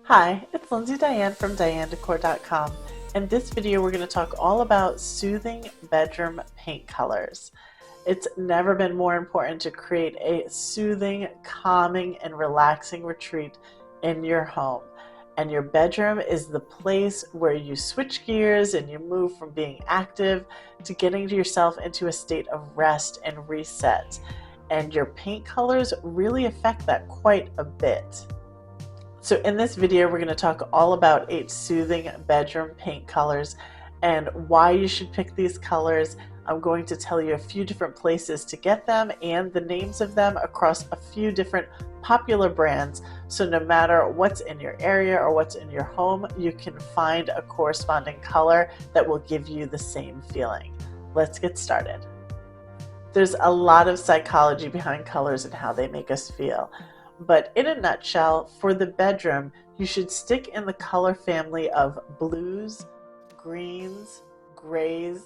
Hi, it's Lindsay Diane from DianeDecor.com. In this video, we're going to talk all about soothing bedroom paint colors. It's never been more important to create a soothing, calming, and relaxing retreat in your home. And your bedroom is the place where you switch gears and you move from being active to getting yourself into a state of rest and reset. And your paint colors really affect that quite a bit. So in this video, we're going to talk all about 8 soothing bedroom paint colors and why you should pick these colors. I'm going to tell you a few different places to get them and the names of them across a few different popular brands. So no matter what's in your area or what's in your home, you can find a corresponding color that will give you the same feeling. Let's get started. There's a lot of psychology behind colors and how they make us feel. But in a nutshell, for the bedroom, you should stick in the color family of blues, greens, grays,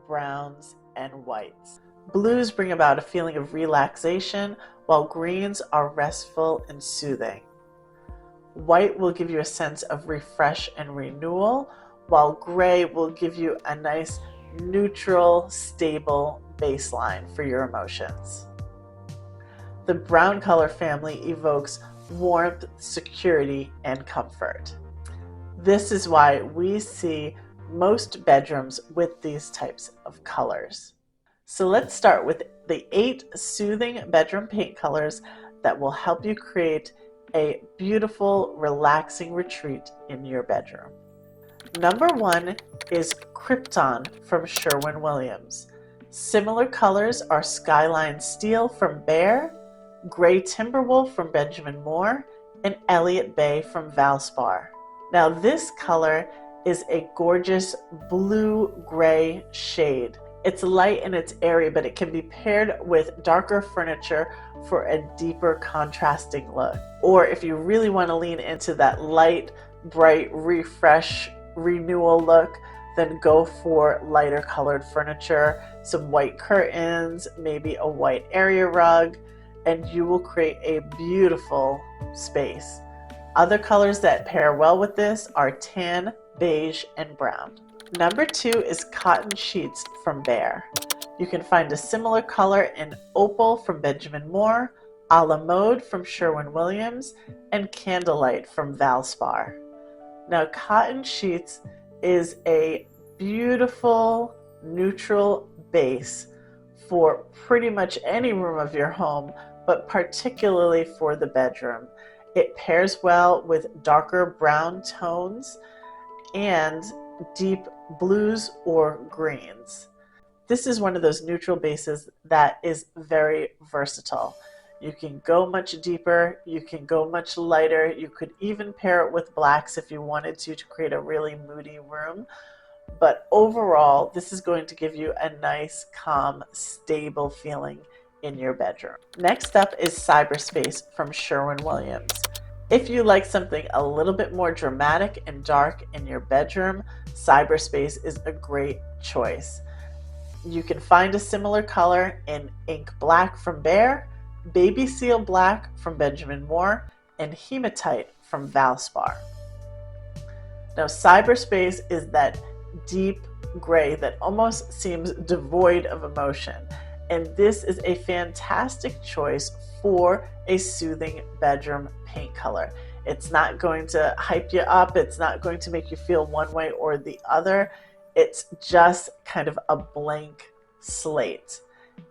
browns, and whites. Blues bring about a feeling of relaxation, while greens are restful and soothing. White will give you a sense of refresh and renewal, while gray will give you a nice, neutral, stable baseline for your emotions. The brown color family evokes warmth, security, and comfort. This is why we see most bedrooms with these types of colors. So let's start with the 8 soothing bedroom paint colors that will help you create a beautiful, relaxing retreat in your bedroom. Number 1 is Krypton from Sherwin-Williams. Similar colors are Skyline Steel from Behr, Gray Timberwolf from Benjamin Moore, and Elliott Bay from Valspar. Now this color is a gorgeous blue-gray shade. It's light and it's airy, but it can be paired with darker furniture for a deeper contrasting look. Or if you really want to lean into that light, bright, refresh, renewal look, then go for lighter colored furniture, some white curtains, maybe a white area rug, and you will create a beautiful space. Other colors that pair well with this are tan, beige, and brown. Number 2 is Cotton Sheets from Behr. You can find a similar color in Opal from Benjamin Moore, A la Mode from Sherwin-Williams, and Candlelight from Valspar. Now Cotton Sheets is a beautiful neutral base for pretty much any room of your home, but particularly for the bedroom. It pairs well with darker brown tones and deep blues or greens. This is one of those neutral bases that is very versatile. You can go much deeper, you can go much lighter, you could even pair it with blacks if you wanted to create a really moody room. But overall, this is going to give you a nice, calm, stable feeling in your bedroom. Next up is Cyberspace from Sherwin-Williams. If you like something a little bit more dramatic and dark in your bedroom, Cyberspace is a great choice. You can find a similar color in Ink Black from Behr, Baby Seal Black from Benjamin Moore, and Hematite from Valspar. Now, Cyberspace is that deep gray that almost seems devoid of emotion. And this is a fantastic choice for a soothing bedroom paint color. It's not going to hype you up. It's not going to make you feel one way or the other. It's just kind of a blank slate.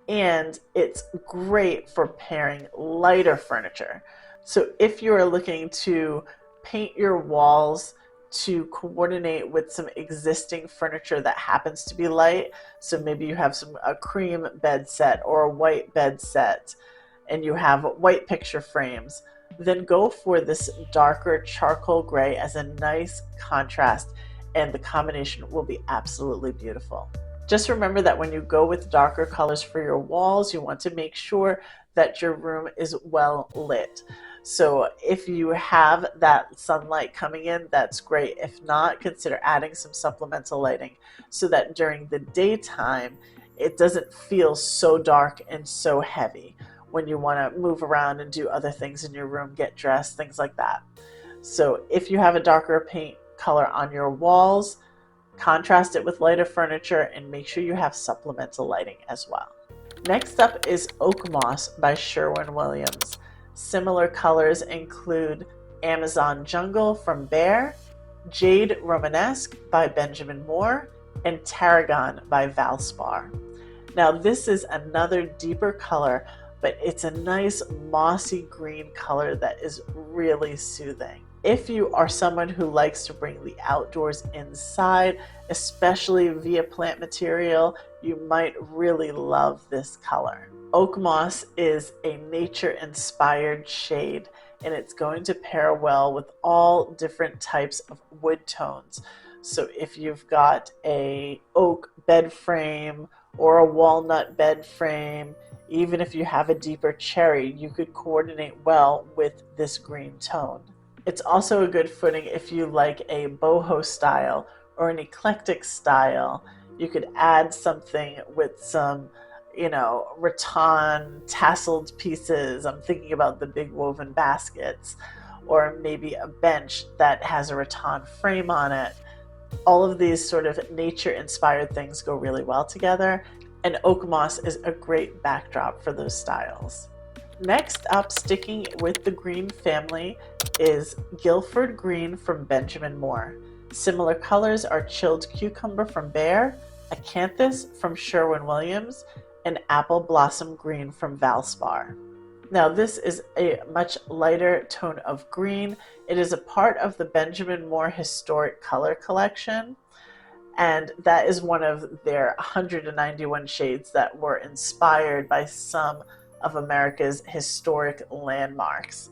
And it's great for pairing lighter furniture. So if you are looking to paint your walls to coordinate with some existing furniture that happens to be light, so maybe you have a cream bed set or a white bed set and you have white picture frames, then go for this darker charcoal gray as a nice contrast, and the combination will be absolutely beautiful. Just remember that when you go with darker colors for your walls, you want to make sure that your room is well lit. So if you have that sunlight coming in, that's great. If not, consider adding some supplemental lighting so that during the daytime, it doesn't feel so dark and so heavy when you want to move around and do other things in your room, get dressed, things like that. So if you have a darker paint color on your walls, contrast it with lighter furniture and make sure you have supplemental lighting as well. Next up is Oakmoss by Sherwin-Williams. Similar colors include Amazon Jungle from Behr, Jade Romanesque by Benjamin Moore, and Tarragon by Valspar. Now this is another deeper color, but it's a nice mossy green color that is really soothing. If you are someone who likes to bring the outdoors inside, especially via plant material, you might really love this color. Oakmoss is a nature-inspired shade, and it's going to pair well with all different types of wood tones. So if you've got a oak bed frame or a walnut bed frame, even if you have a deeper cherry, you could coordinate well with this green tone. It's also a good footing if you like a boho style or an eclectic style. You could add something with some, rattan tasseled pieces. I'm thinking about the big woven baskets, or maybe a bench that has a rattan frame on it. All of these sort of nature-inspired things go really well together, and Oakmoss is a great backdrop for those styles. Next up, sticking with the green family, is Guilford Green from Benjamin Moore. Similar colors are Chilled Cucumber from Behr, Acanthus from Sherwin-Williams, and Apple Blossom Green from Valspar. Now this is a much lighter tone of green. It is a part of the Benjamin Moore Historic Color Collection, and that is one of their 191 shades that were inspired by some of America's historic landmarks.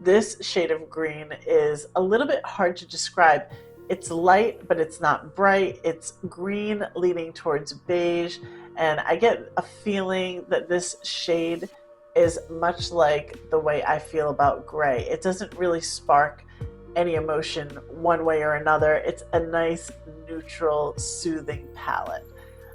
This shade of green is a little bit hard to describe. It's light, but it's not bright. It's green leaning towards beige, and I get a feeling that this shade is much like the way I feel about gray. It doesn't really spark any emotion one way or another. It's a nice, neutral, soothing palette.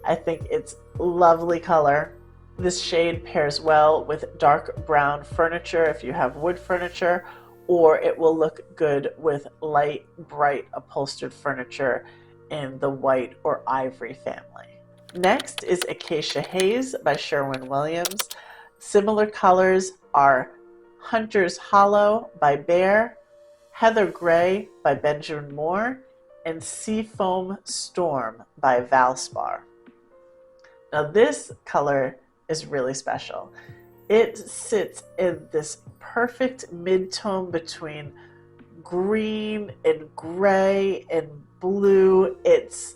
I think it's lovely color. This shade pairs well with dark brown furniture if you have wood furniture, or it will look good with light, bright upholstered furniture in the white or ivory family. Next is Acacia Haze by Sherwin-Williams. Similar colors are Hunter's Hollow by Behr, Heather Gray by Benjamin Moore, and Seafoam Storm by Valspar. Now this color is really special. It sits in this perfect mid-tone between green and gray and blue. It's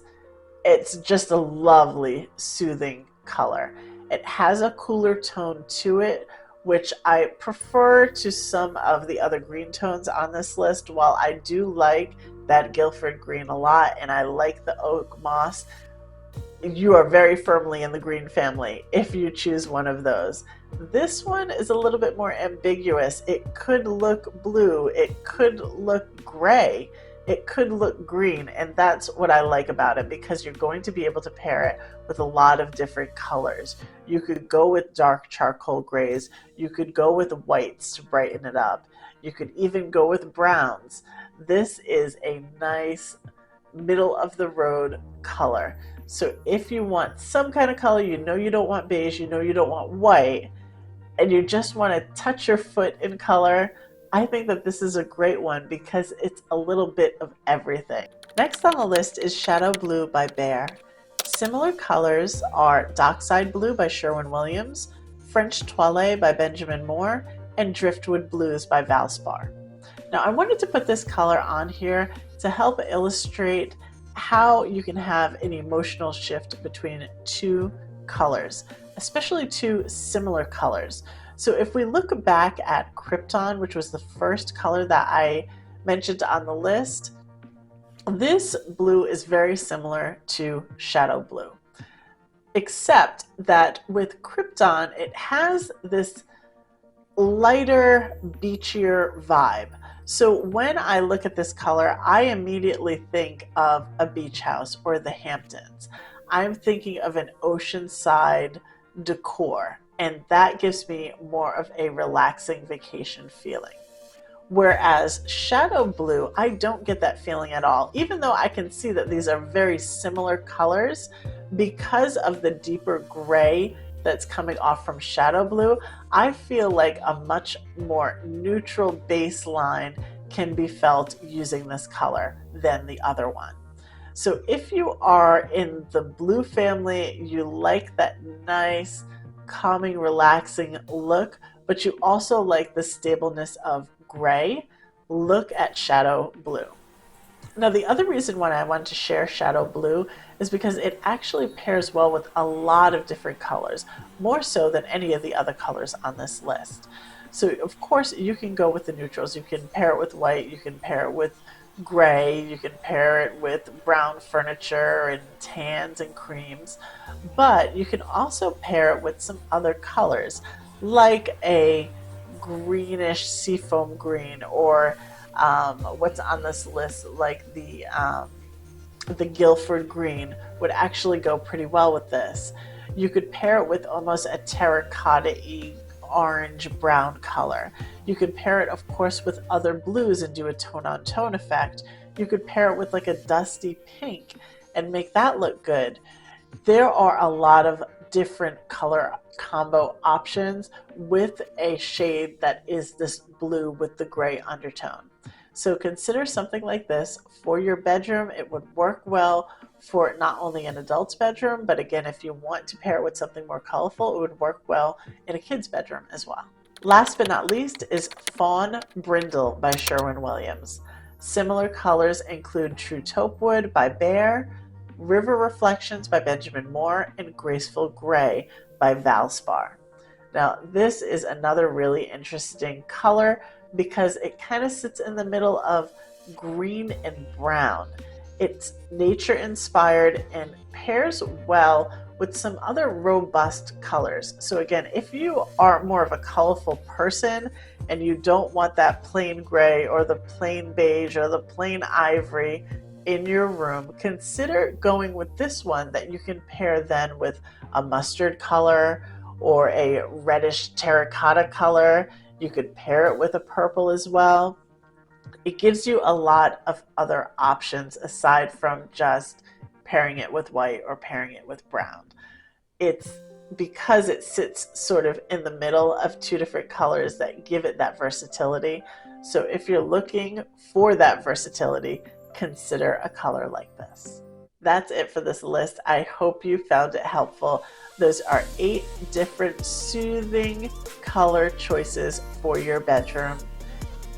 just a lovely, soothing color. It has a cooler tone to it, which I prefer to some of the other green tones on this list. While I do like that Guilford Green a lot, and I like the Oakmoss, you are very firmly in the green family if you choose one of those. This one is a little bit more ambiguous. It could look blue, it could look gray, it could look green, and that's what I like about it, because you're going to be able to pair it with a lot of different colors. You could go with dark charcoal grays, you could go with whites to brighten it up, you could even go with browns. This is a nice middle of the road color. So if you want some kind of color, you don't want beige, you don't want white, and you just want to touch your foot in color, I think that this is a great one because it's a little bit of everything. Next on the list is Shadow Blue by Behr. Similar colors are Dockside Blue by Sherwin-Williams, French Toilette by Benjamin Moore, and Driftwood Blues by Valspar. Now I wanted to put this color on here to help illustrate how you can have an emotional shift between two colors, especially two similar colors. So if we look back at Krypton, which was the first color that I mentioned on the list, this blue is very similar to Shadow Blue, except that with Krypton, it has this lighter, beachier vibe. So when I look at this color, I immediately think of a beach house or the Hamptons. I'm thinking of an oceanside decor, and that gives me more of a relaxing vacation feeling. Whereas shadow blue, I don't get that feeling at all. Even though I can see that these are very similar colors, because of the deeper gray that's coming off from shadow blue, I feel like a much more neutral baseline can be felt using this color than the other one. So if you are in the blue family, you like that nice, calming, relaxing look, but you also like the stableness of gray, look at shadow blue. Now, the other reason why I wanted to share shadow blue is because it actually pairs well with a lot of different colors, more so than any of the other colors on this list. So of course you can go with the neutrals. You can pair it with white, you can pair it with gray, you can pair it with brown furniture and tans and creams, but you can also pair it with some other colors like a greenish seafoam green, or what's on this list, like the Guilford Green would actually go pretty well with this. You could pair it with almost a terracotta-y orange brown color. You could pair it, of course, with other blues and do a tone-on-tone effect. You could pair it with like a dusty pink and make that look good. There are a lot of different color combo options with a shade that is this blue with the gray undertone. So consider something like this for your bedroom. It would work well for not only an adult's bedroom, but again, if you want to pair it with something more colorful, it would work well in a kid's bedroom as well. Last but not least is Fawn Brindle by Sherwin-Williams. Similar colors include True Taupe Wood by Behr, River Reflections by Benjamin Moore, and Graceful Gray by Valspar. Now, this is another really interesting color because it kind of sits in the middle of green and brown. It's nature inspired and pairs well with some other robust colors. So again, if you are more of a colorful person and you don't want that plain gray or the plain beige or the plain ivory in your room, consider going with this one that you can pair then with a mustard color or a reddish terracotta color. You could pair it with a purple as well. It gives you a lot of other options aside from just pairing it with white or pairing it with brown. It's because it sits sort of in the middle of two different colors that give it that versatility. So if you're looking for that versatility, consider a color like this. That's it for this list. I hope you found it helpful. Those are 8 different soothing color choices for your bedroom.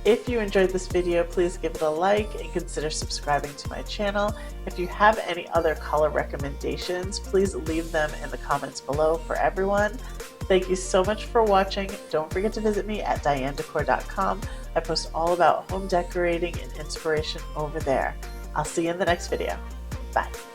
If you enjoyed this video, please give it a like and consider subscribing to my channel. If you have any other color recommendations, please leave them in the comments below for everyone. Thank you so much for watching. Don't forget to visit me at DianeDecor.com. I post all about home decorating and inspiration over there. I'll see you in the next video. Bye.